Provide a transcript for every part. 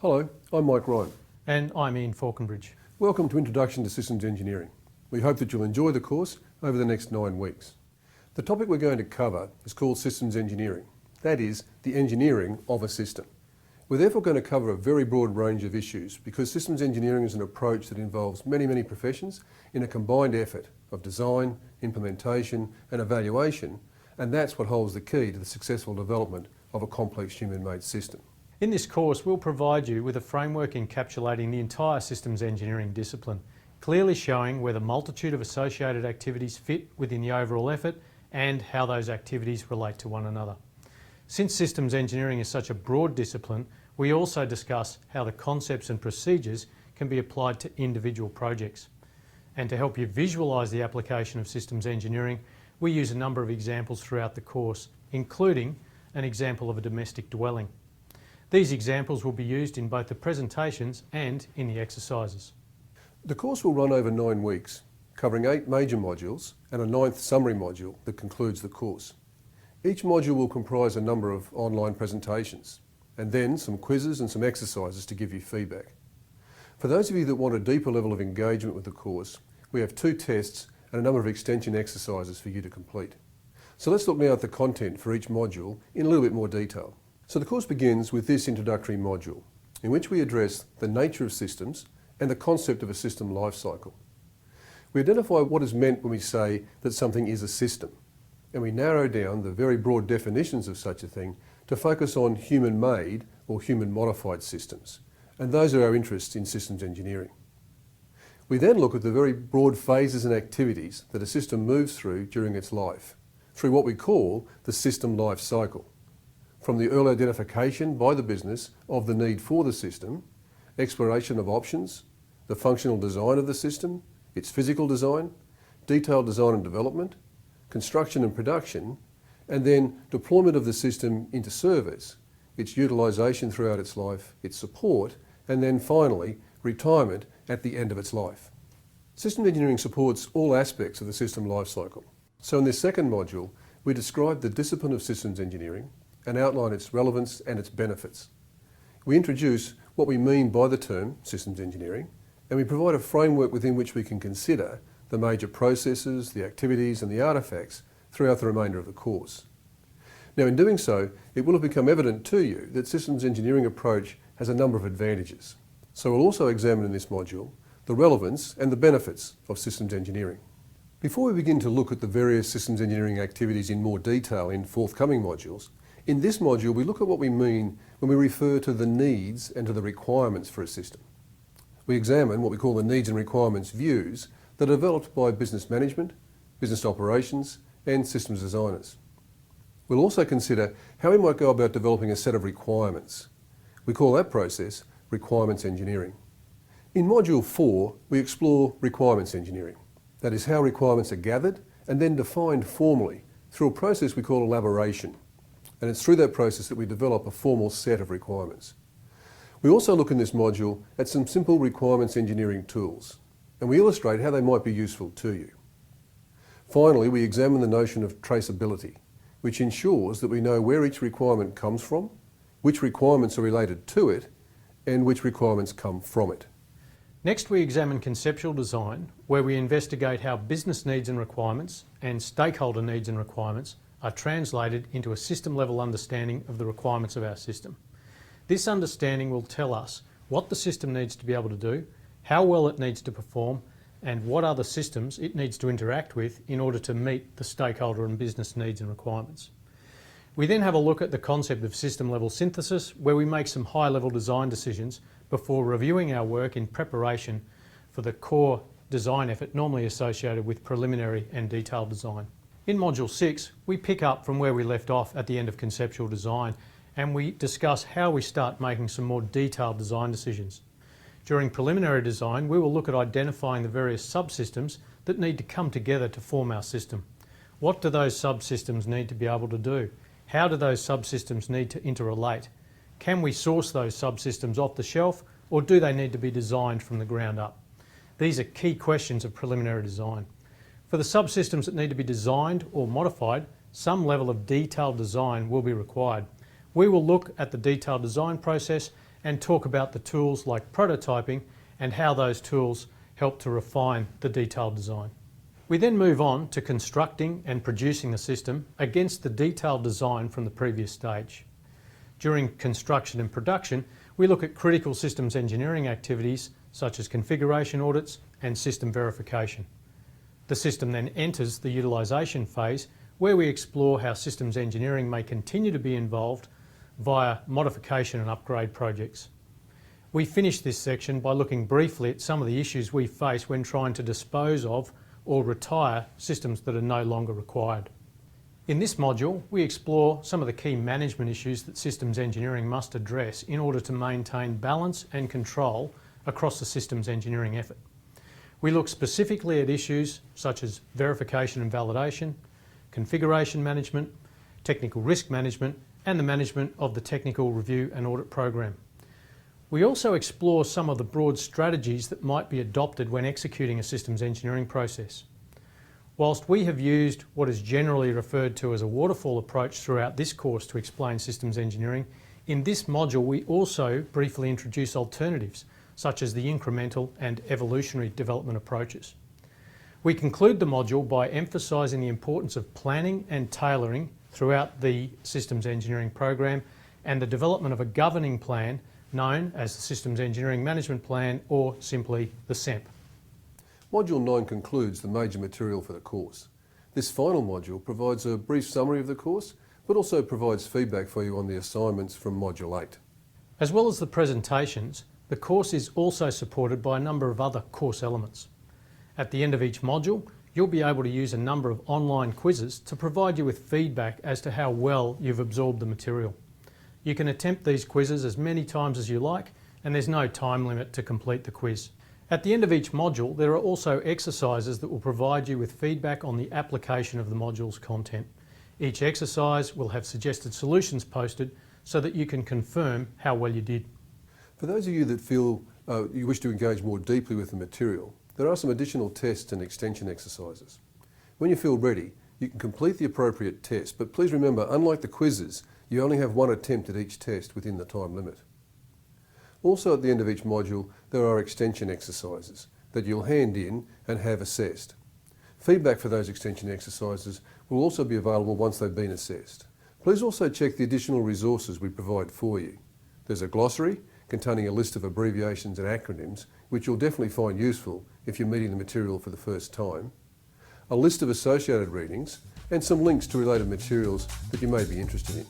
Hello, I'm Mike Ryan. And I'm Ian Falconbridge. Welcome to Introduction to Systems Engineering. We hope that you'll enjoy the course over the next 9 weeks. The topic we're going to cover is called systems engineering. That is, the engineering of a system. We're therefore going to cover a very broad range of issues because systems engineering is an approach that involves many professions in a combined effort of design, implementation and evaluation, and that's what holds the key to the successful development of a complex human-made system. In this course, we'll provide you with a framework encapsulating the entire systems engineering discipline, clearly showing where the multitude of associated activities fit within the overall effort and how those activities relate to one another. Since systems engineering is such a broad discipline, we also discuss how the concepts and procedures can be applied to individual projects. And to help you visualise the application of systems engineering, we use a number of examples throughout the course, including an example of a domestic dwelling. These examples will be used in both the presentations and in the exercises. The course will run over 9 weeks, covering 8 major modules and a 9th summary module that concludes the course. Each module will comprise a number of online presentations and then some quizzes and some exercises to give you feedback. For those of you that want a deeper level of engagement with the course, we have 2 tests and a number of extension exercises for you to complete. So let's look now at the content for each module in a little bit more detail. So the course begins with this introductory module, in which we address the nature of systems and the concept of a system life cycle. We identify what is meant when we say that something is a system, and we narrow down the very broad definitions of such a thing to focus on human-made or human-modified systems, and those are our interests in systems engineering. We then look at the very broad phases and activities that a system moves through during its life, through what we call the system life cycle. From the early identification by the business of the need for the system, exploration of options, the functional design of the system, its physical design, detailed design and development, construction and production, and then deployment of the system into service, its utilisation throughout its life, its support, and then finally retirement at the end of its life. Systems engineering supports all aspects of the system life cycle. So in this second module, we describe the discipline of systems engineering and outline its relevance and its benefits. We introduce what we mean by the term systems engineering, and we provide a framework within which we can consider the major processes, the activities and the artefacts throughout the remainder of the course. Now in doing so, it will have become evident to you that systems engineering approach has a number of advantages. So we'll also examine in this module the relevance and the benefits of systems engineering. Before we begin to look at the various systems engineering activities in more detail in forthcoming modules, in this module we look at what we mean when we refer to the needs and to the requirements for a system. We examine what we call the needs and requirements views that are developed by business management, business operations and systems designers. We'll also consider how we might go about developing a set of requirements. We call that process requirements engineering. In Module 4, we explore requirements engineering. That is how requirements are gathered and then defined formally through a process we call elaboration. And it's through that process that we develop a formal set of requirements. We also look in this module at some simple requirements engineering tools, and we illustrate how they might be useful to you. Finally, we examine the notion of traceability, which ensures that we know where each requirement comes from, which requirements are related to it, and which requirements come from it. Next, we examine conceptual design, where we investigate how business needs and requirements and stakeholder needs and requirements are translated into a system-level understanding of the requirements of our system. This understanding will tell us what the system needs to be able to do, how well it needs to perform, and what other systems it needs to interact with in order to meet the stakeholder and business needs and requirements. We then have a look at the concept of system-level synthesis, where we make some high-level design decisions before reviewing our work in preparation for the core design effort normally associated with preliminary and detailed design. In Module 6, we pick up from where we left off at the end of conceptual design, and we discuss how we start making some more detailed design decisions. During preliminary design, we will look at identifying the various subsystems that need to come together to form our system. What do those subsystems need to be able to do? How do those subsystems need to interrelate? Can we source those subsystems off the shelf, or do they need to be designed from the ground up? These are key questions of preliminary design. For the subsystems that need to be designed or modified, some level of detailed design will be required. We will look at the detailed design process and talk about the tools like prototyping and how those tools help to refine the detailed design. We then move on to constructing and producing the system against the detailed design from the previous stage. During construction and production, we look at critical systems engineering activities such as configuration audits and system verification. The system then enters the utilisation phase, where we explore how systems engineering may continue to be involved via modification and upgrade projects. We finish this section by looking briefly at some of the issues we face when trying to dispose of or retire systems that are no longer required. In this module, we explore some of the key management issues that systems engineering must address in order to maintain balance and control across the systems engineering effort. We look specifically at issues such as verification and validation, configuration management, technical risk management, and the management of the technical review and audit program. We also explore some of the broad strategies that might be adopted when executing a systems engineering process. Whilst we have used what is generally referred to as a waterfall approach throughout this course to explain systems engineering, in this module we also briefly introduce alternatives such as the incremental and evolutionary development approaches. We conclude the module by emphasising the importance of planning and tailoring throughout the systems engineering program and the development of a governing plan known as the Systems Engineering Management Plan, or simply the SEMP. Module 9 concludes the major material for the course. This final module provides a brief summary of the course, but also provides feedback for you on the assignments from Module 8. As well as the presentations, the course is also supported by a number of other course elements. At the end of each module, you'll be able to use a number of online quizzes to provide you with feedback as to how well you've absorbed the material. You can attempt these quizzes as many times as you like, and there's no time limit to complete the quiz. At the end of each module, there are also exercises that will provide you with feedback on the application of the module's content. Each exercise will have suggested solutions posted so that you can confirm how well you did. For those of you that feel you wish to engage more deeply with the material, there are some additional tests and extension exercises. When you feel ready, you can complete the appropriate test, but please remember, unlike the quizzes, you only have one attempt at each test within the time limit. Also at the end of each module, there are extension exercises that you'll hand in and have assessed. Feedback for those extension exercises will also be available once they've been assessed. Please also check the additional resources we provide for you. There's a glossary containing a list of abbreviations and acronyms, which you'll definitely find useful if you're meeting the material for the first time, a list of associated readings, and some links to related materials that you may be interested in.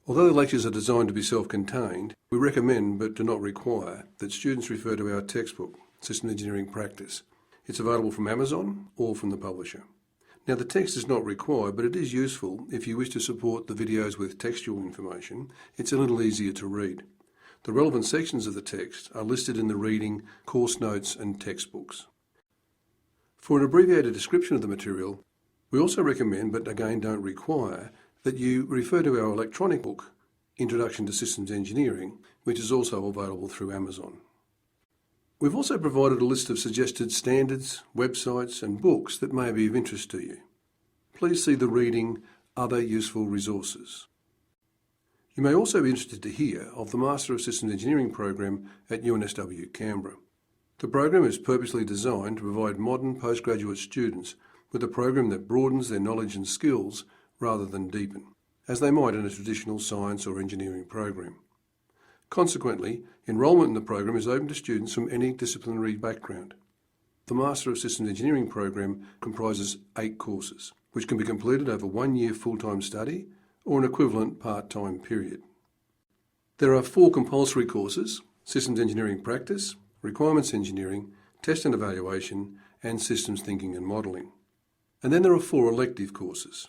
Although the lectures are designed to be self-contained, we recommend but do not require that students refer to our textbook, Systems Engineering Practice. It's available from Amazon or from the publisher. Now, the text is not required, but it is useful if you wish to support the videos with textual information. It's a little easier to read. The relevant sections of the text are listed in the reading, course notes and textbooks. For an abbreviated description of the material, we also recommend, but again don't require, that you refer to our electronic book, Introduction to Systems Engineering, which is also available through Amazon. We've also provided a list of suggested standards, websites and books that may be of interest to you. Please see the reading Other Useful Resources. You may also be interested to hear of the Master of Systems Engineering program at UNSW Canberra. The program is purposely designed to provide modern postgraduate students with a program that broadens their knowledge and skills rather than deepen, as they might in a traditional science or engineering program. Consequently, enrolment in the program is open to students from any disciplinary background. The Master of Systems Engineering program comprises 8 courses, which can be completed over 1 year full-time study or an equivalent part-time period. There are 4 compulsory courses: Systems Engineering Practice, Requirements Engineering, Test and Evaluation, and Systems Thinking and Modelling. And then there are 4 elective courses.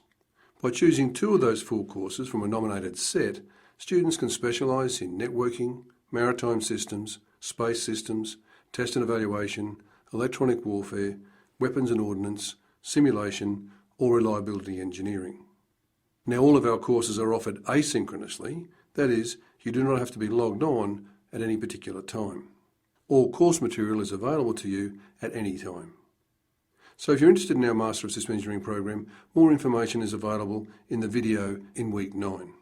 By choosing 2 of those 4 courses from a nominated set, students can specialise in networking, maritime systems, space systems, test and evaluation, electronic warfare, weapons and ordnance, simulation, or reliability engineering. Now, all of our courses are offered asynchronously, that is, you do not have to be logged on at any particular time. All course material is available to you at any time. So if you're interested in our Master of System Engineering program, more information is available in the video in week 9.